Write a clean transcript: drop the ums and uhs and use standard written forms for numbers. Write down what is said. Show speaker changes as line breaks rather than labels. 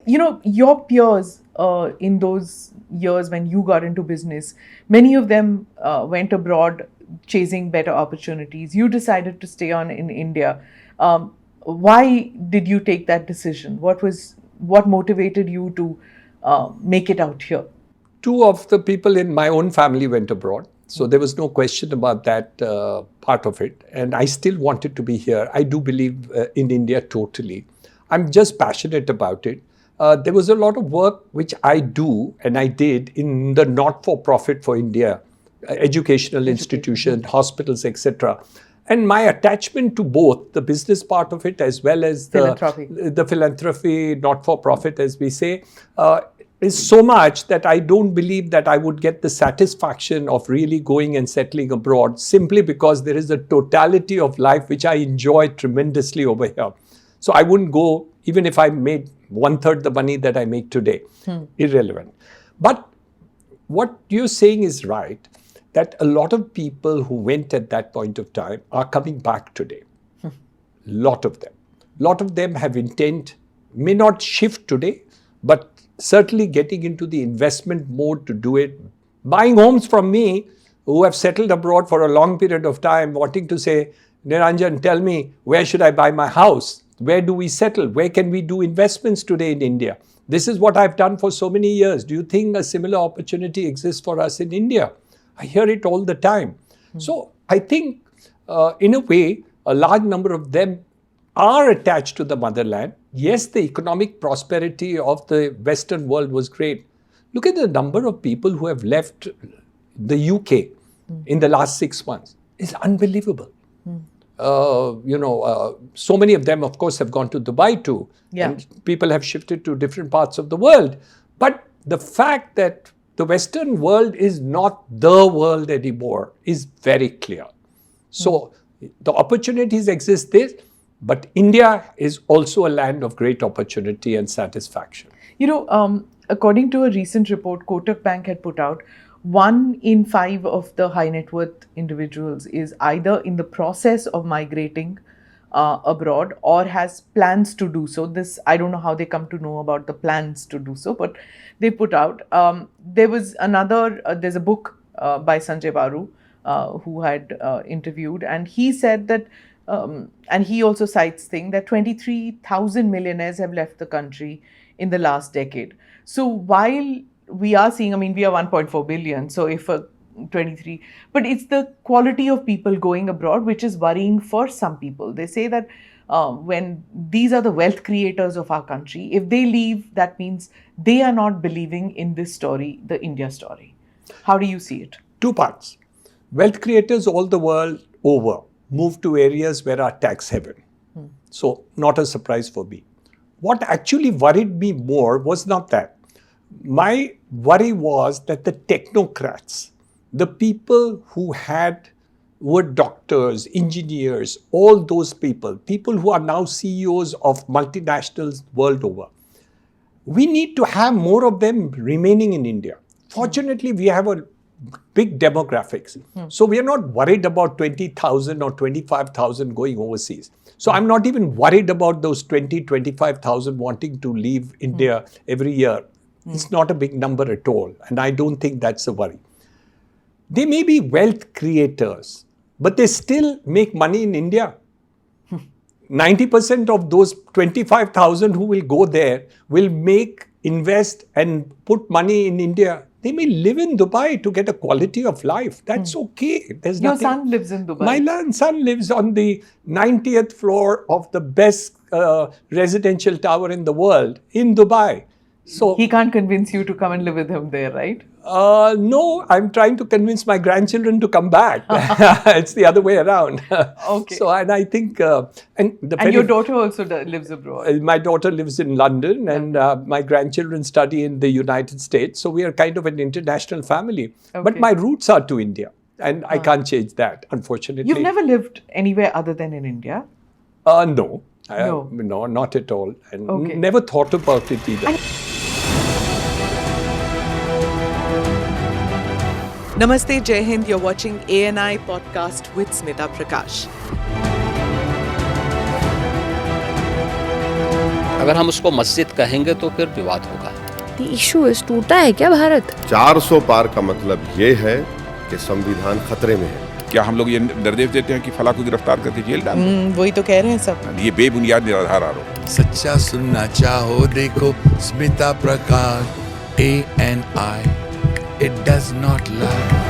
Your peers in those years when you got into business, many of them went abroad chasing better opportunities. You decided to stay on in India. Why did you take that decision? What motivated you to make it out here?
Two of the people in my own family went abroad. So there was no question about that part of it. And I still wanted to be here. I do believe in India totally. I'm just passionate about it. There was a lot of work which I do and I did in the not-for-profit for India, educational institutions, hospitals, etc. And my attachment to both the business part of it as well as the philanthropy, not-for-profit, as we say, is so much that I don't believe that I would get the satisfaction of really going and settling abroad simply because there is a totality of life which I enjoy tremendously over here. So I wouldn't go even if I made 1/3 the money that I make today. Irrelevant. But what you're saying is right, that a lot of people who went at that point of time are coming back today. Lot of them. Lot of them have intent, may not shift today, but certainly getting into the investment mode to do it. Buying homes from me who have settled abroad for a long period of time, wanting to say, Niranjan, tell me, where should I buy my house? Where do we settle? Where can we do investments today in India? This is what I've done for so many years. Do you think a similar opportunity exists for us in India? I hear it all the time. So I think, in a way, a large number of them are attached to the motherland. Yes, the economic prosperity of the Western world was great. Look at the number of people who have left the UK in the last 6 months. It's unbelievable. So many of them, of course, have gone to Dubai too. Yeah. And people have shifted to different parts of the world. But the fact that the Western world is not the world anymore is very clear. So the opportunities exist there, but India is also a land of great opportunity and satisfaction.
According to a recent report Kotak Bank had put out, 1 in 5 of the high net worth individuals is either in the process of migrating abroad or has plans to do so. This, I don't know how they come to know about the plans to do so, but they put out. There's a book by Sanjay Baru who had interviewed, and he said that, and he also cites thing that 23,000 millionaires have left the country in the last decade. So while we are seeing, we are 1.4 billion, so if 23, but it's the quality of people going abroad which is worrying for some people. They say that when these are the wealth creators of our country, if they leave, that means they are not believing in this story, the India story. How do you see it?
2 parts. Wealth creators all the world over move to areas where are tax haven. So not a surprise for me. What actually worried me more was not that. My worry was that the technocrats, the people who were doctors, engineers, all those people who are now CEOs of multinationals world over, we need to have more of them remaining in India. Fortunately, we have a big demographics. So we are not worried about 20,000 or 25,000 going overseas. So I'm not even worried about those 25,000 wanting to leave India every year. It's not a big number at all. And I don't think that's a worry. They may be wealth creators, but they still make money in India. 90% of those 25,000 who will go there will invest and put money in India. They may live in Dubai to get a quality of life. That's okay. There's
Your
nothing.
son lives in Dubai.
My son lives on the 90th floor of the best residential tower in the world in Dubai. So
he can't convince you to come and live with him there, right?
No, I'm trying to convince my grandchildren to come back. It's the other way around.
Okay.
So, and I think...
and your daughter also lives abroad?
My daughter lives in London and my grandchildren study in the United States. So we are kind of an international family. Okay. But my roots are to India and I can't change that, unfortunately.
You've never lived anywhere other than in India?
No. No, not at all. And never thought about it either.
Namaste, Jai Hind. You're watching ANI podcast with Smita Prakash.
अगर हम उसको मस्जिद कहेंगे तो फिर विवाद होगा।
Issue इस टूटा है क्या भारत?
400 पार का मतलब ये है कि संविधान खतरे में है।
क्या हम लोग ये निर्देश देते हैं कि फला को गिरफ्तार करके जेल डाल दें?
वही तो कह रहे हैं सब।
ये बेबुनियाद निराधार आरोप।
सच्चा सुनना चाहो देखो स्मिता प्रकाश ANI, it does not lie।